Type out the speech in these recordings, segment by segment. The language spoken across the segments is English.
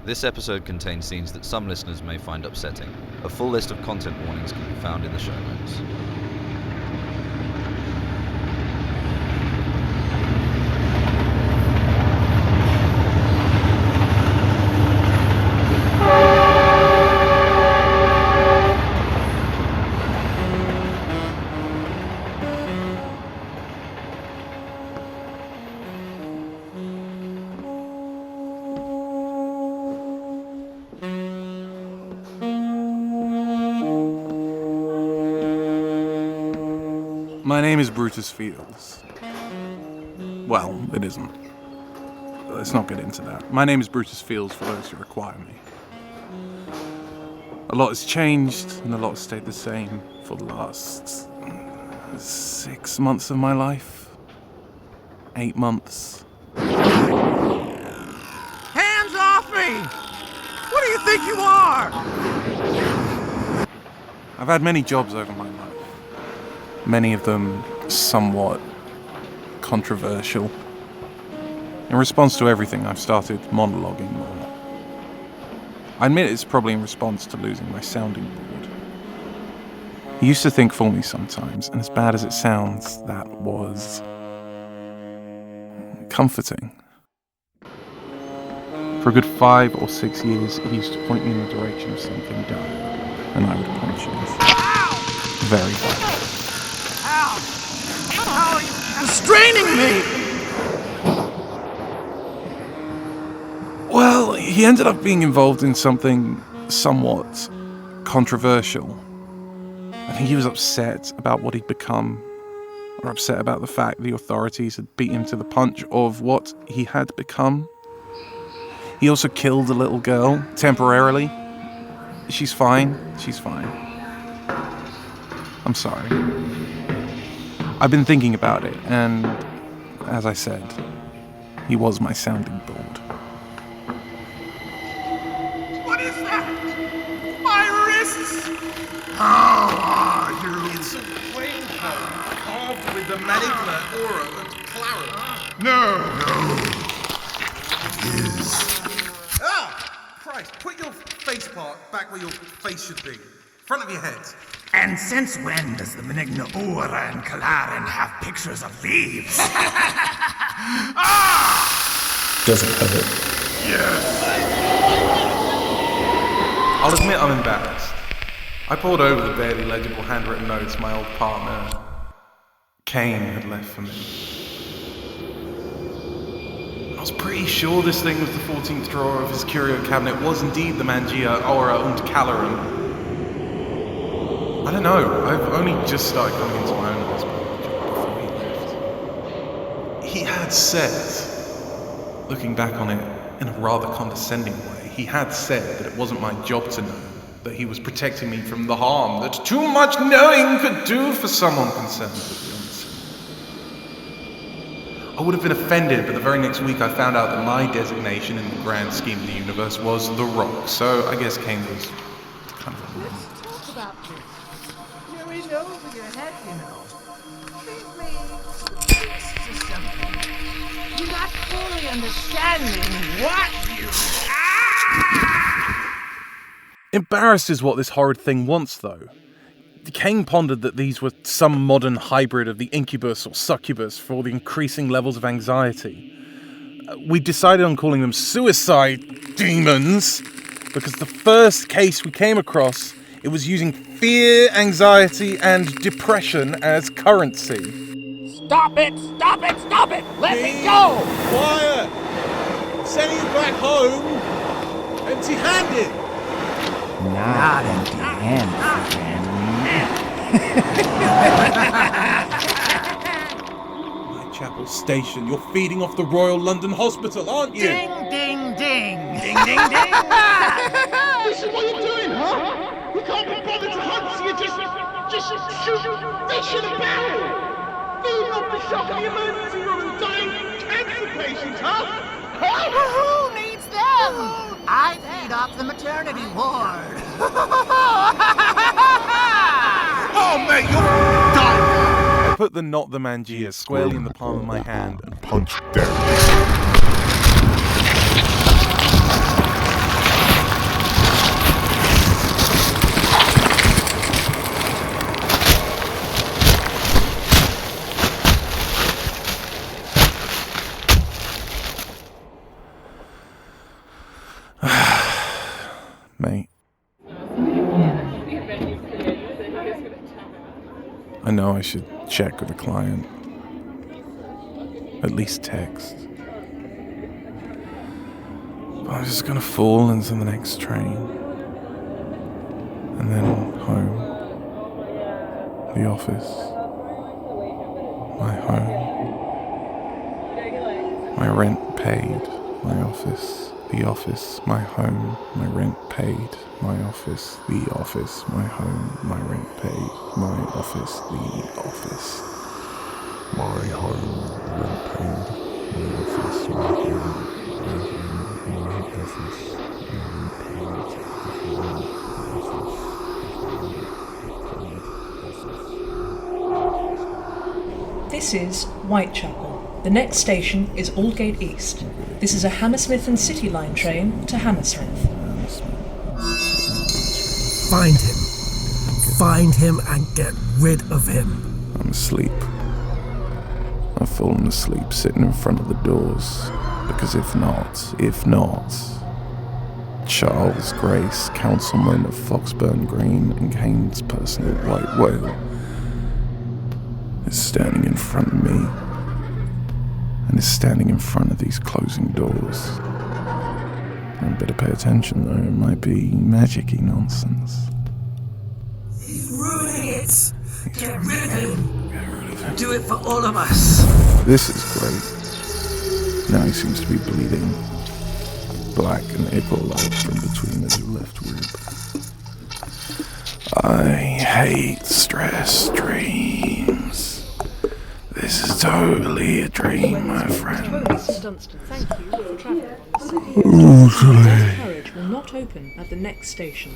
This episode contains scenes that some listeners may find upsetting. A full list of content warnings can be found in the show notes. My name is Brutus Fields. Well, it isn't. Let's not get into that. My name is Brutus Fields for those who require me. A lot has changed, and a lot has stayed the same for the last 6 months of my life. 8 months. Hands off me! What do you think you are? I've had many jobs over my life. Many of them somewhat controversial. In response to everything, I've started monologuing more. I admit it's probably in response to losing my sounding board. He used to think for me sometimes, and as bad as it sounds, that was comforting. For a good 5 or 6 years, he used to point me in the direction of something dark, and I would punch him. Very bad. How are you restraining me? Well, he ended up being involved in something somewhat controversial. I think he was upset about what he'd become, or upset about the fact the authorities had beat him to the punch of what he had become. He also killed a little girl, temporarily. She's fine. I'm sorry. I've been thinking about it, and as I said, he was my sounding board. What is that? My wrists! How are you? It's a rainbow carved with the Manicla, Aura, and Claret. No. It is. Ah! Christ, put your face part back where your face should be. Front of your head. And since when does the Benigna Ura and Kalarin have pictures of leaves? Does it hurt? Yes. I'll admit I'm embarrassed. I pored over the barely legible handwritten notes my old partner, Kane, had left for me. I was pretty sure this thing with the 14th drawer of his curio cabinet was indeed the Mangia Aura und Kalarin. I don't know, I've only just started coming into my own hospital before he left. He had said, looking back on it in a rather condescending way, he had said that it wasn't my job to know, that he was protecting me from the harm that too much knowing could do for someone concerned with the unseen. I would have been offended, but the very next week I found out that my designation in the grand scheme of the universe was The Rock, so I guess Kane was kind of a Let's talk about this. You're in over your head, you know. Leave me peace to something. You're not fully understanding what you... Embarrassed is what this horrid thing wants, though. Kane pondered that these were some modern hybrid of the incubus or succubus for all the increasing levels of anxiety. We decided on calling them suicide demons because the first case we came across, it was using fear, anxiety, and depression as currency. Stop it! Stop it! Stop it! Let me go! Quiet! Sending you back home empty-handed. Not empty-handed, again. Whitechapel Station, you're feeding off the Royal London Hospital, aren't you? Ding, ding, ding! Ding, ding, ding! This is what you're doing, huh? You can't be bothered to hunt, so you just shoot fish in a barrel! Feeding off the shock of the emergency room and dying cancer patients, huh? Who needs them? I feed off the maternity ward. Oh, mate, you're done! I put the Not the Mangia squarely in the palm of my hand and Punch down. I know I should check with the client. At least text. But I'm just gonna fall into the next train. And then home. The office. My home. My rent paid. My office. The office. My home. My rent paid. My office. The office. My home. My rent paid. My office. The office. My home. Rent paid. My office. My home. My office. This is Whitechapel. The next station is Aldgate East. This is a Hammersmith and City Line train to Hammersmith. Find him. Find him and get rid of him. I'm asleep. I've fallen asleep sitting in front of the doors. Because if not, Charles Grace, councilman of Foxburn Green and Kane's personal white whale, is standing in front of me. And is standing in front of these closing doors. I better pay attention though, it might be magic-y nonsense. He's ruining it. Get rid of him. Do it for all of us. This is great. Now he seems to be bleeding. Black and ickle-like from between his left rib. I hate stress dreams. This is totally a dream, my friend. Dunstan, thank you for travelling on the carriage will not open at the next station.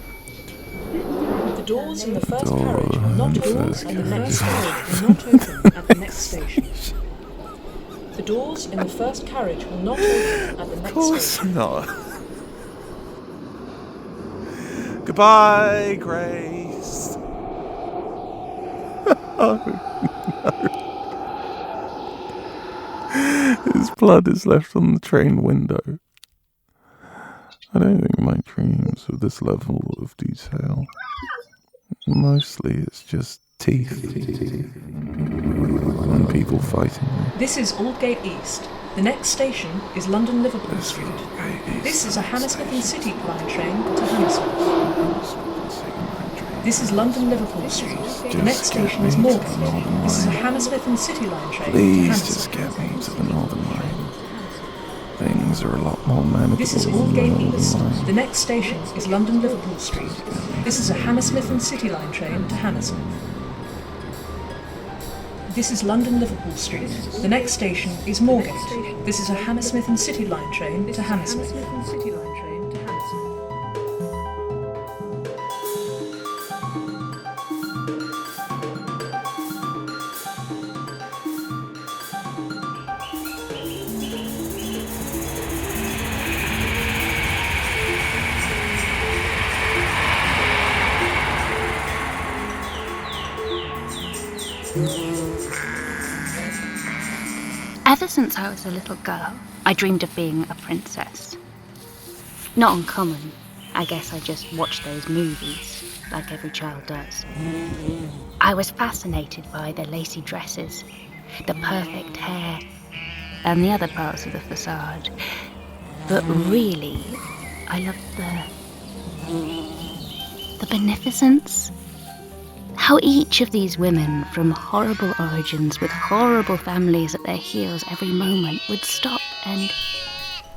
The doors in the first carriage will not open at the next carriage will not open at the next station. The doors in the first carriage will not open at the next station. Not. Goodbye, Grace. Oh, no. His blood is left on the train window. I don't think my dreams of this level of detail. Mostly it's just teeth. And people fighting. This is Aldgate East. The next station is London Liverpool Street. This is a Hammersmith and City Line train to Hammersmith. This is London Liverpool Street. The next station is Moorgate. This is a Hammersmith and City Line train to Please Hammersmith. just get me to the Northern Line. Things are a lot more manageable. This is Aldgate East. The next station is London Liverpool Street. This is a Hammersmith and City Line train to Hammersmith. This is London Liverpool Street. The next station is Moorgate. This is a Hammersmith and City Line train to Hammersmith. Ever since I was a little girl, I dreamed of being a princess. Not uncommon. I guess I just watched those movies, like every child does. I was fascinated by the lacy dresses, the perfect hair, and the other parts of the facade. But really, I loved the beneficence. How each of these women from horrible origins with horrible families at their heels every moment would stop and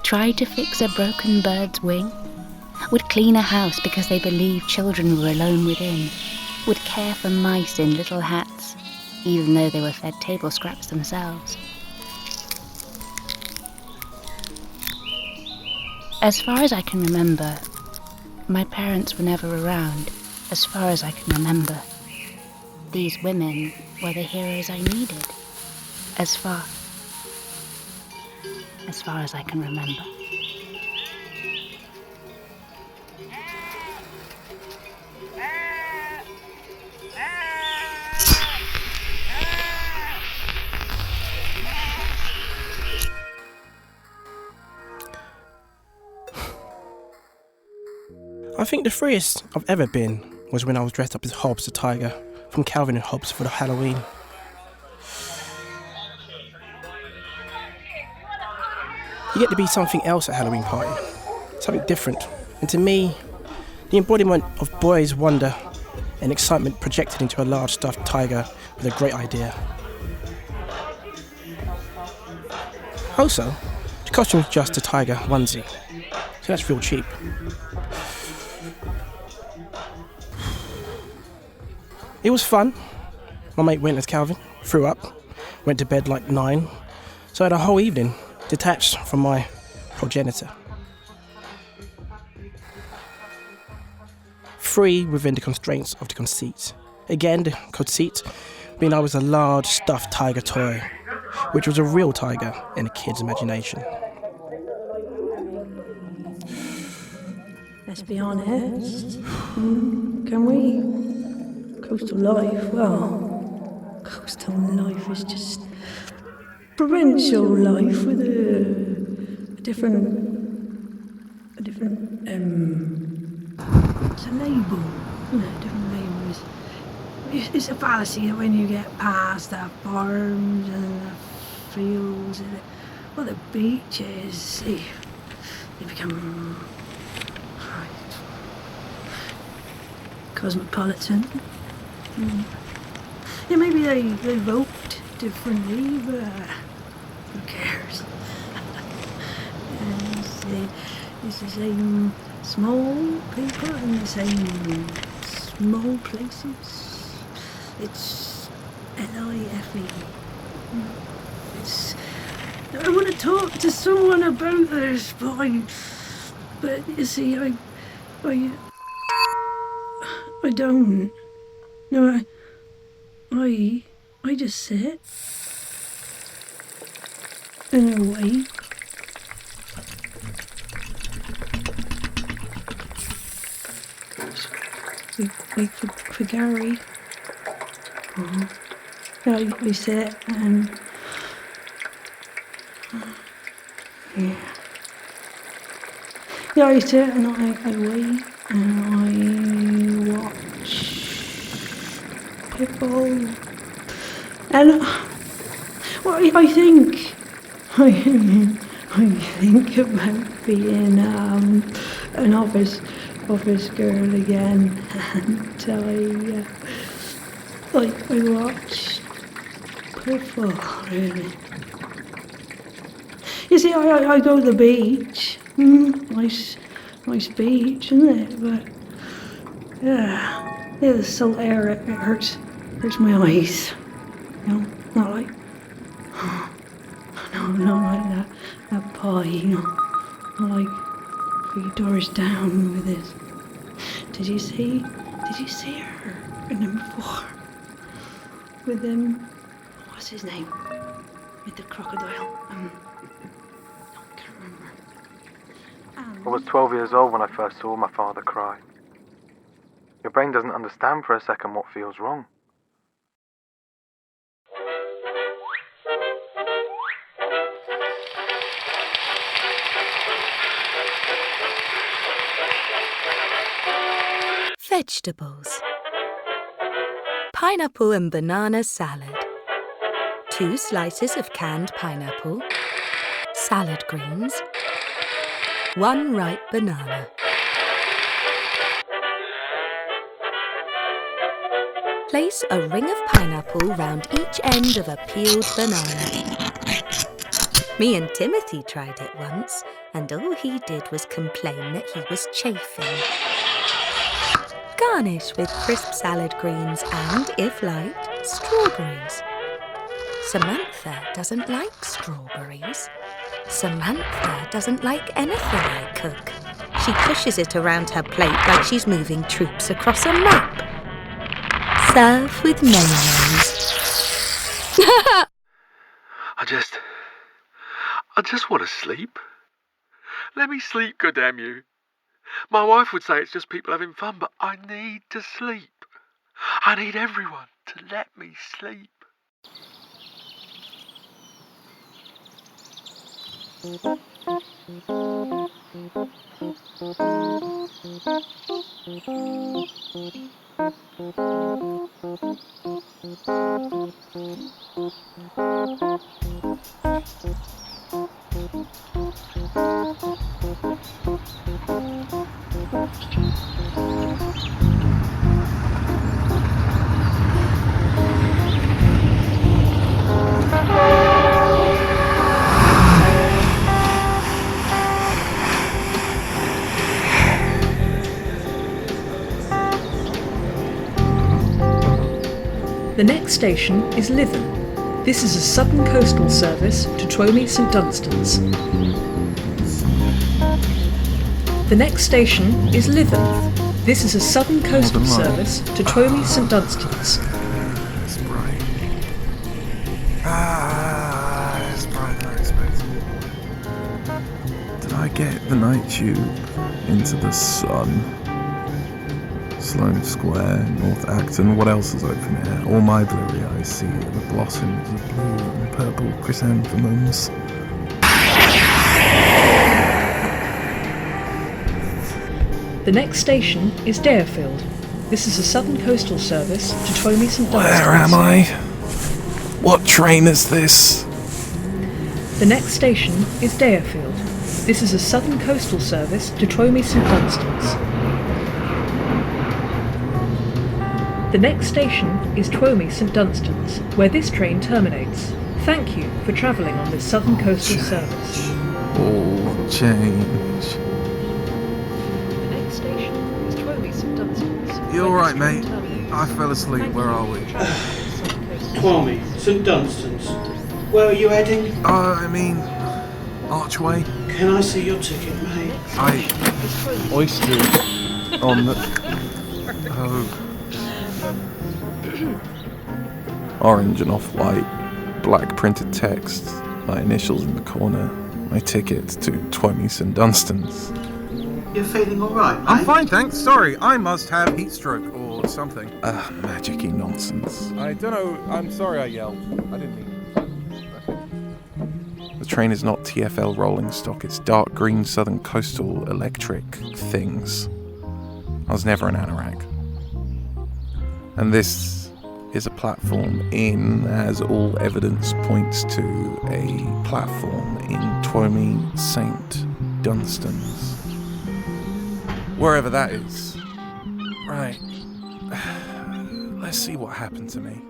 try to fix a broken bird's wing, would clean a house because they believed children were alone within, would care for mice in little hats, even though they were fed table scraps themselves. As far as I can remember, my parents were never around, as far as I can remember. These women were the heroes I needed, as far as I can remember. I think the freest I've ever been was when I was dressed up as Hobbs the Tiger from Calvin and Hobbes for the Halloween. You get to be something else at a Halloween party, something different. And to me, the embodiment of boys' wonder and excitement projected into a large stuffed tiger with a great idea. Also, the costume is just a tiger onesie, so that's real cheap. It was fun. My mate went as Calvin, threw up, went to bed like 9, so I had a whole evening detached from my progenitor. Free within the constraints of the conceit. Again, the conceit being I was a large stuffed tiger toy, which was a real tiger in a kid's imagination. Let's be honest. Can we? Coastal life, well, coastal life is just provincial life with a different, it's a label, different labels. It's a fallacy that when you get past the farms and the fields and the beaches, they become cosmopolitan. Yeah, maybe they vote differently, but who cares? It's the same small people in the same small places. It's LIFE. I want to talk to someone about this, but you see, I don't. No, I just sit and I wait. Wait for Gary. Yeah, we sit and yeah, I sit and I wait and I watch people, and well, I think about being an office girl again, and I watch people really. You see, I go to the beach. Nice beach, isn't it? But yeah, the salt air, it hurts my eyes. Not like that pie, not like 3 doors down with this. Did you see her in number 4? With what's his name? With the crocodile. I can't remember. I was 12 years old when I first saw my father cry. Your brain doesn't understand for a second what feels wrong. Vegetables. Pineapple and banana salad. 2 slices of canned pineapple. Salad greens. 1 ripe banana. Place a ring of pineapple round each end of a peeled banana. Me and Timothy tried it once, and all he did was complain that he was chafing. Garnish with crisp salad greens and, if liked, strawberries. Samantha doesn't like strawberries. Samantha doesn't like anything I cook. She pushes it around her plate like she's moving troops across a map. Serve with mayonnaise. I just want to sleep. Let me sleep, goddamn you. My wife would say it's just people having fun, but I need to sleep. I need everyone to let me sleep. The next station is Lytham. This is a southern coastal service to Twomy St Dunstans. The next station is Lytham. This is a southern coastal service to Twomy St Dunstans. It's bright. It's brighter than I expected. Did I get the night tube into the sun? Sloane Square, North Acton, what else is open here? All my blurry eyes see are the blossoms of blue and purple chrysanthemums. The next station is Darefield. This is a southern coastal service to Twomy St Dunstans. Where am I? What train is this? The next station is Darefield. This is a southern coastal service to Twomy St Dunstans. The next station is Twomy St Dunstans, where this train terminates. Thank you for travelling on this southern coastal service. All change. The next station is Twomy St Dunstans. You alright, mate? I fell asleep. Where are we? Twomy St Dunstans. Where are you heading? I mean, Archway. Can I see your ticket, mate? Oysters on the... Oh. Orange and off-white, black printed text, my initials in the corner, my ticket to Twomy St Dunstans. You're feeling alright, mate? I'm fine, thanks. Sorry, I must have heat stroke or something. Magic-y nonsense. I don't know. I'm sorry I yelled. I didn't mean... The train is not TfL rolling stock. It's dark green southern coastal electric things. I was never an anorak. And this is a platform in, as all evidence points to, a platform in Twomy St Dunstans. Wherever that is. Right. Let's see what happened to me.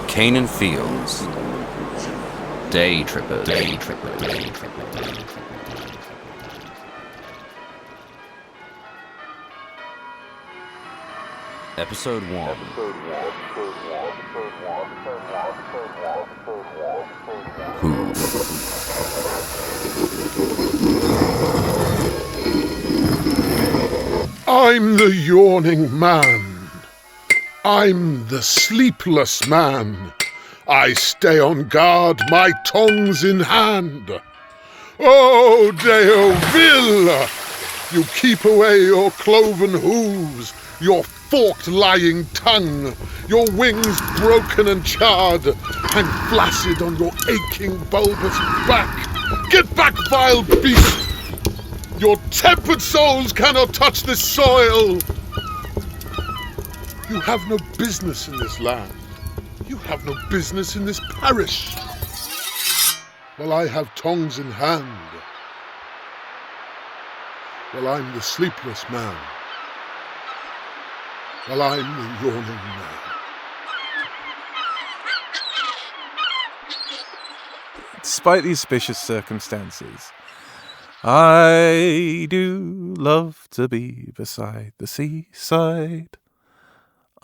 Kane and Fields. Daytrippers. Episode 1. Who? I'm the yawning man. I'm the sleepless man. I stay on guard, my tongs in hand. Oh, Deauville! You keep away your cloven hooves, your forked lying tongue, your wings broken and charred, hang flaccid on your aching bulbous back. Get back, vile beast! Your tempered souls cannot touch this soil. You have no business in this land. You have no business in this parish. Well, I have tongs in hand. Well, I'm the sleepless man. Well, I'm the yawning man. Despite these suspicious circumstances, I do love to be beside the seaside.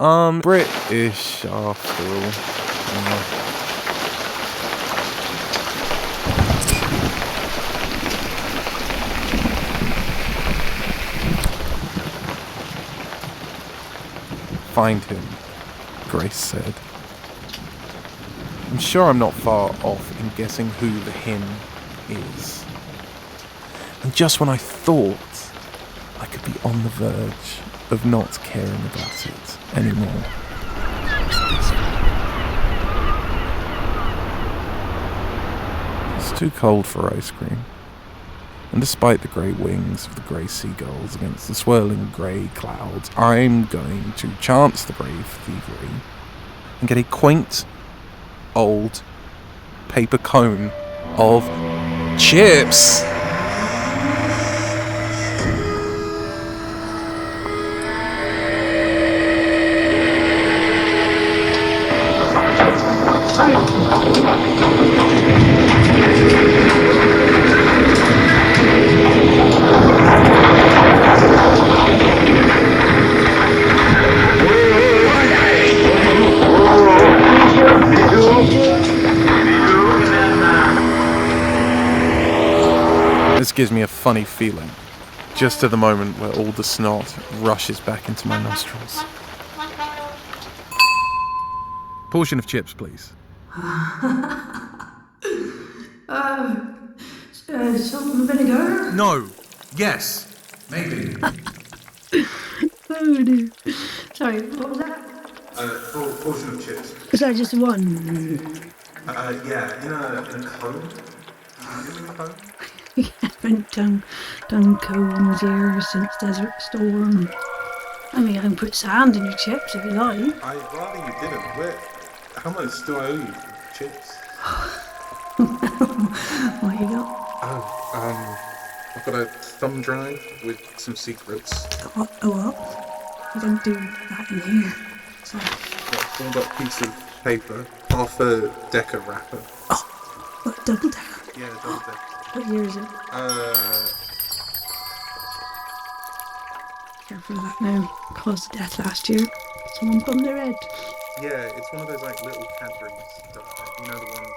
I'm British after all. Find him, Grace said. I'm sure I'm not far off in guessing who the him is. And just when I thought I could be on the verge of not caring about it anymore, it's too cold for ice cream. And despite the grey wings of the grey seagulls against the swirling grey clouds, I'm going to chance the brave thievery and get a quaint, old paper cone of chips. This gives me a funny feeling, just at the moment where all the snot rushes back into my nostrils. Portion of chips, please. Salt and vinegar? No. Yes. Maybe. Oh dear. Sorry, what was that? Portion of chips. Is that just one? Yeah, in a cone. In a cone? We haven't done cones here since Desert Storm. I mean, I can put sand in your chips if you like. I'd rather you didn't. How much do I owe you for chips? What you got? I've got a thumb drive with some secrets. What? You don't do that in here. So. Got a folded up piece of paper, half a decker wrapper. What, double decker? Yeah, double decker. What year is it? Careful of that now. Caused death last year. Someone bumped their head. Yeah, it's one of those like little Cadbury's stuff. You know the ones,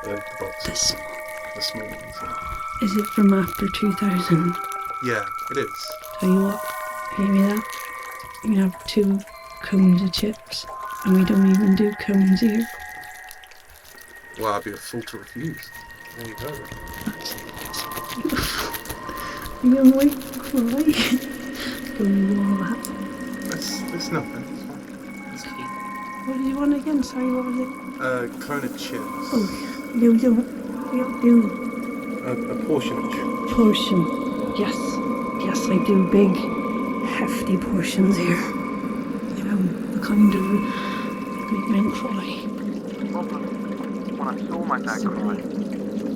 the boxes, the small ones. Yeah. Is it from after 2000? Yeah, it is. Tell you what, hear me that? You can have 2 cones of chips, and we don't even do cones here. Well, I'd be a fool to refuse. There you go. Are you on wait for light? All that. That's nothing. It's fine. It's fine. What did you want again? Sorry, what was it? Cone of chips. Oh, you. A portion of chips. Portion. Yes, I do big, hefty portions here. You know, the kind of make men cry. When I saw my dad cry,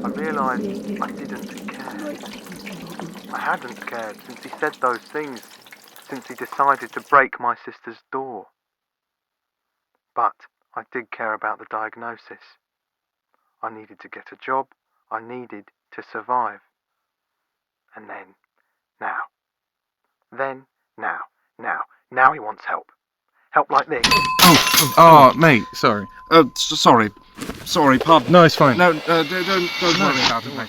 I realised I didn't care. I hadn't cared since he said those things, since he decided to break my sister's door. But I did care about the diagnosis. I needed to get a job, I needed to survive. And now he wants help. Help like this. Oh, mate, sorry. Sorry, pardon. No, it's fine. No, don't worry about it, mate.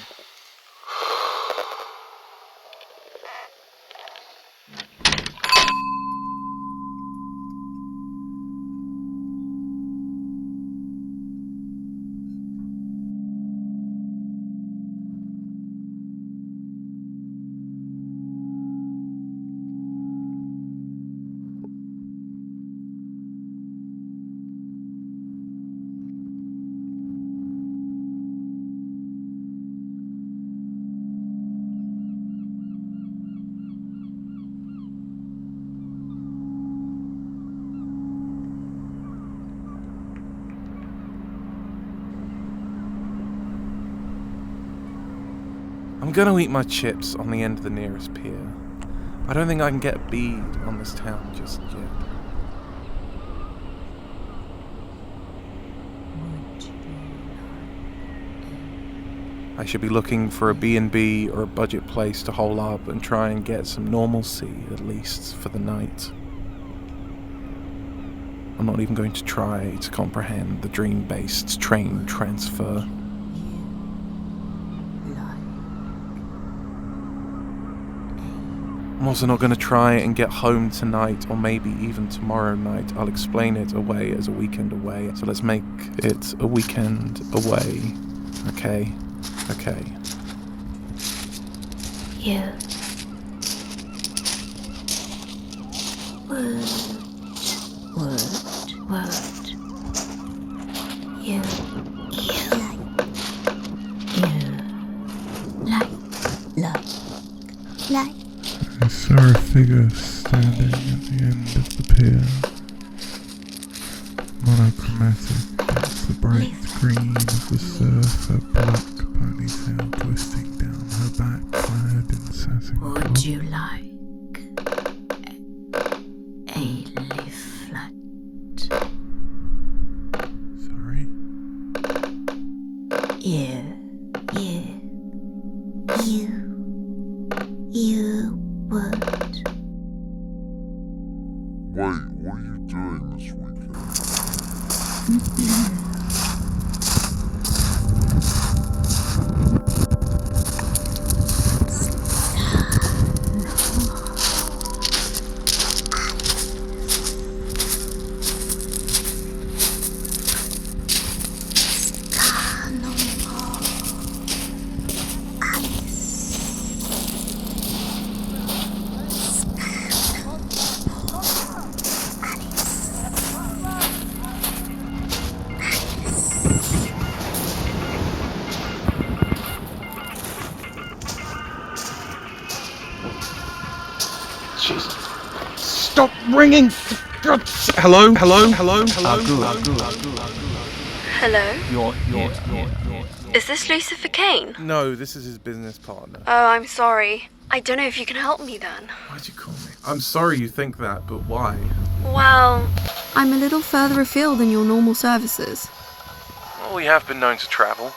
I'm gonna eat my chips on the end of the nearest pier. I don't think I can get a bead on this town just yet. I should be looking for a B&B or a budget place to hole up and try and get some normalcy, at least for the night. I'm not even going to try to comprehend the dream-based train transfer. I'm also not going to try and get home tonight, or maybe even tomorrow night. I'll explain it away as a weekend away. So let's make it a weekend away. Okay? Okay. You would. You like. I saw a figure standing at the end of the pier. Monochromatic, it's the bright green of the surf, her black ponytail twisting down her back, clad in satin. Would you like a leaflet? Sorry? You would. Wait, what are you doing this weekend? Stop ringing! Hello? Hello? Is this Lucifer Kane? No, this is his business partner. Oh, I'm sorry. I don't know if you can help me then. Why'd you call me? I'm sorry you think that, but why? Well, I'm a little further afield than your normal services. Well, we have been known to travel.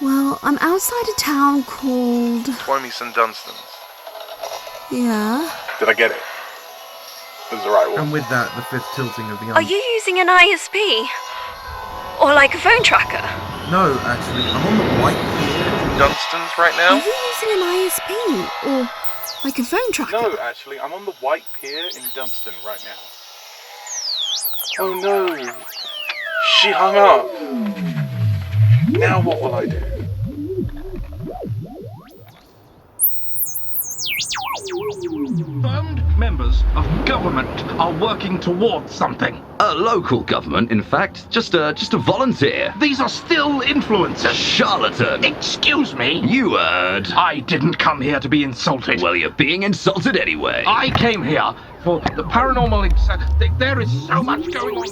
Well, I'm outside a town called... Twomy St. Dunstans. Yeah? Did I get it? It was the right one. And with that, the fifth tilting of the Are you using an ISP? Or like a phone tracker? No, actually, I'm on the white pier. Dunstans right now? Are you using an ISP? Or like a phone tracker? No, actually, I'm on the white pier in Dunstan right now. Oh no! She hung up! Now what will I do? Confirmed members of government are working towards something. A local government, in fact. Just a volunteer. These are still influencers. Charlatan. Excuse me? You heard. I didn't come here to be insulted. Well, you're being insulted anyway. I came here for the paranormal... There is so much going on.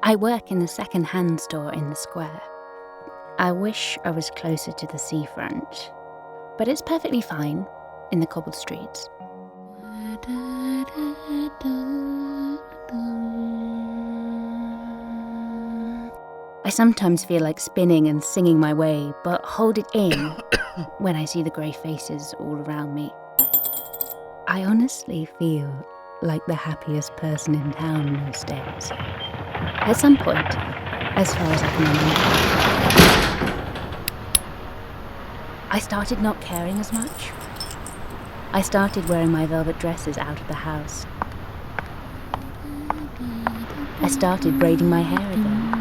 I work in the second-hand store in the square. I wish I was closer to the seafront, but it's perfectly fine in the cobbled streets. I sometimes feel like spinning and singing my way, but hold it in when I see the grey faces all around me. I honestly feel like the happiest person in town most days. At some point, as far as I can remember. I started not caring as much. I started wearing my velvet dresses out of the house. I started braiding my hair again.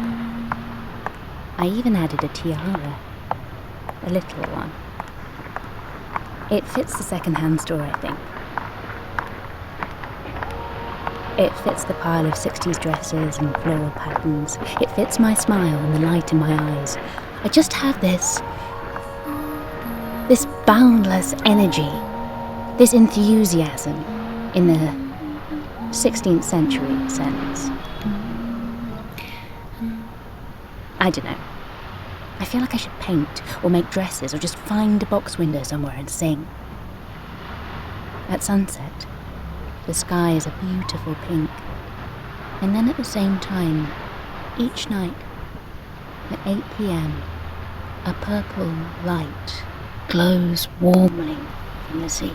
I even added a tiara, a little one. It fits the second-hand store, I think. It fits the pile of 60s dresses and floral patterns. It fits my smile and the light in my eyes. I just have this boundless energy, this enthusiasm in the 16th century sense. I don't know. I feel like I should paint or make dresses or just find a box window somewhere and sing. At sunset, the sky is a beautiful pink. And then at the same time, each night, at 8 p.m, a purple light glows warmly from the sea.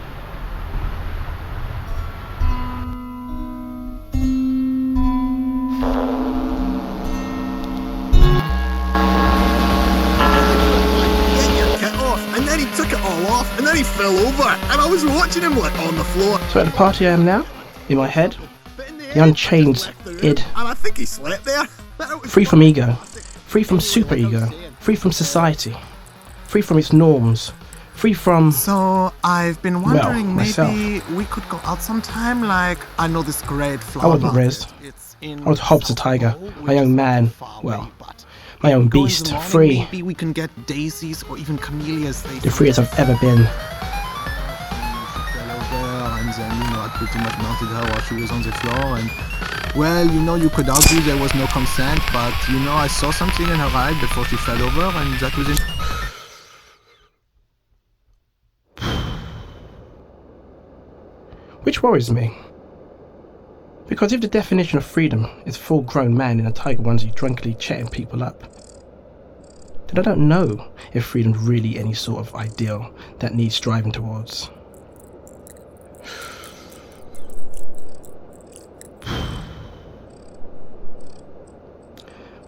And then he took it all off, and then he fell over, and I was watching him like on the floor. So at the party I am now, in my head, the unchained id. And I think he slept there. Free from ego, free from superego, free from society, free from its norms, free from... So, I've been wondering, myself. maybe we could go out sometime, like, I know this great I flower wasn't raised. I was Hobbs the tiger, a young man, well, my own beast, free, Maybe we can get daisies or even camellias. the freest I've ever been. And then, I pretty much mounted her while she was on the floor, and well, you could argue there was no consent, but I saw something in her eye before she fell over, and that was it. Which worries me. Because if the definition of freedom is a full-grown man in a tiger onesie drunkenly chatting people up, then I don't know if freedom's really any sort of ideal that needs striving towards.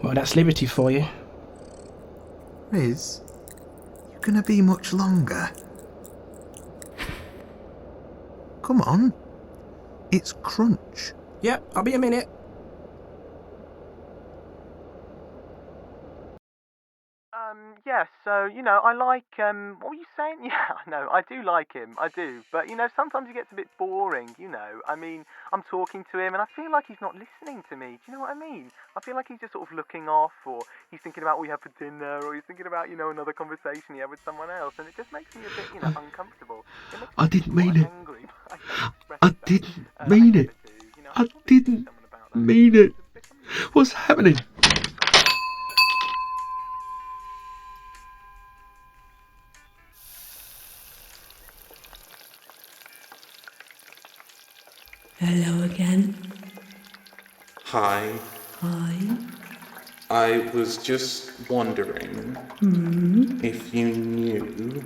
Well, that's liberty for you. Riz, you gonna be much longer? Come on. It's crunch. Yep, I'll be a minute. Yeah, so, I like, what were you saying? Yeah, no, I do like him, I do. But, sometimes he gets a bit boring, I mean, I'm talking to him and I feel like he's not listening to me. Do you know what I mean? I feel like he's just sort of looking off, or he's thinking about what we have for dinner, or he's thinking about, another conversation he had with someone else, and it just makes me a bit, uncomfortable. It makes I me didn't mean it. angry. I didn't mean it. I didn't mean it. What's happening? Hello again. Hi. Hi. I was just wondering if you knew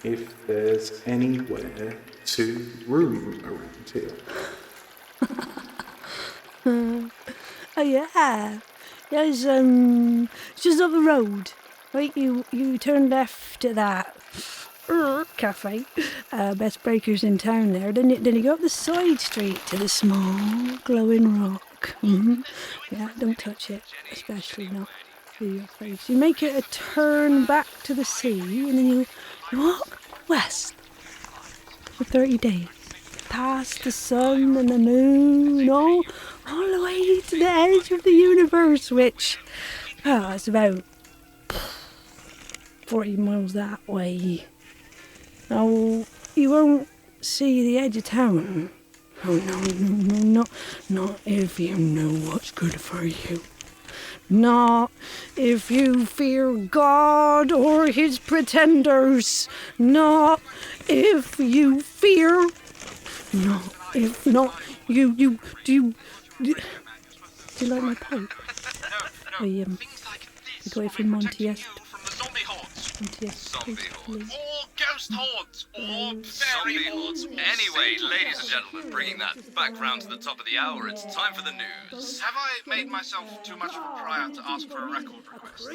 if there's anywhere to room around here. Oh yeah. There's it's just up the road. Right, you turn left at that cafe, best breakers in town there. Then you go up the side street to the small glowing rock. Yeah, don't touch it, especially not with your face. You make it a turn back to the sea, and then you walk west for 30 days, past the sun and the moon, all the way to the edge of the universe, which, it's about 40 miles that way. Now, you won't see the edge of town. Oh, no, not if you know what's good for you. Not if you fear God or his pretenders. Not if you fear. Not if not you. Do you like my pipe? I got it from Montiest. Or ghost haunts, or fairy haunts. Anyway, ladies and gentlemen, bringing that back round to the top of the hour, it's time for the news. Have I made myself too much of a pariah to ask for a record request?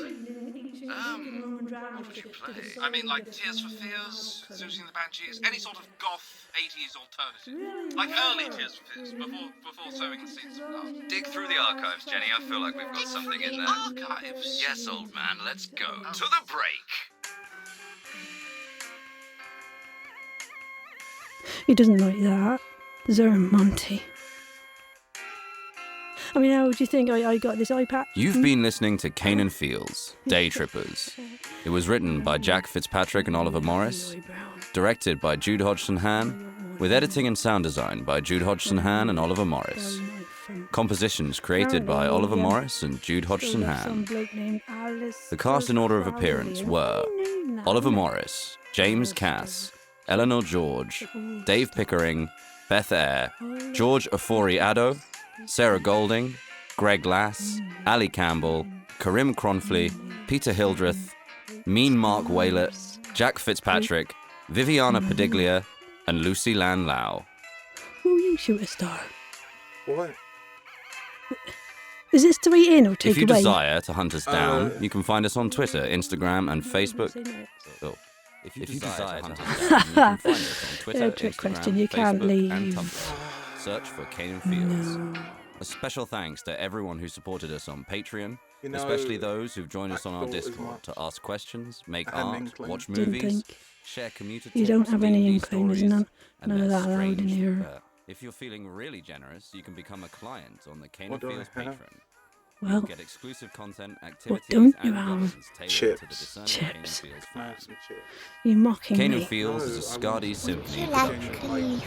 What would you play? I mean, like Tears for Fears, Susie and the Banshees, any sort of goth 80s alternative. Like early Tears for Fears, before sowing the seeds of love. Dig through the archives, Jenny. I feel like we've got something in there. Archives? Yes, old man, let's go. To the break. He doesn't like that. Monty. I mean, how do you think I got this iPad? You've been listening to Kane and Fields, Daytrippers. It was written by Jack Fitzpatrick and Oliver Morris, directed by Jude Hodgson Han, with editing and sound design by Jude Hodgson Han and Oliver Morris. Compositions created by Oliver Morris and Jude Hodgson Han. The cast in order of appearance were Oliver Morris, James Cass, Eleanor George, Dave Pickering, Beth Eyre, George Ofori-Addo, Sarah Goulding, Greg Lass, Ali Cambell, Karim Kronfli, Peter Hildreth, Mean Mark Waylett, Jack Fitzpatrick, Viviana Padiglia, and Lucy Lan Lau. Will you shoot a star? What? Is this to eat in or take If you away? desire to hunt us down, you can find us on Twitter, Instagram, and Facebook. Oh. If you desire to hunt us down, you can find us on Twitter, Trick Instagram, question, you Facebook, can't and leave. Tumblr. Search for Kane and Fields. A special thanks to everyone who supported us on Patreon, You know, especially those who've joined us on our thought as Discord much. to ask questions, make I had an art, inkling. watch Didn't movies, think. share community You don't tips, have any D&D inkling, there's stories, none and of their that allowed in strange here. If you're feeling really generous, you can become a client on the Kane What and do I Fields have? Patreon. Well, You'll get exclusive content, activities, don't you and have? guidance tailored to the Chips. discerning Chips. Kane and Fields fan. You mocking Kane me? and Fields is a Scardy Symphony you like production. leaf?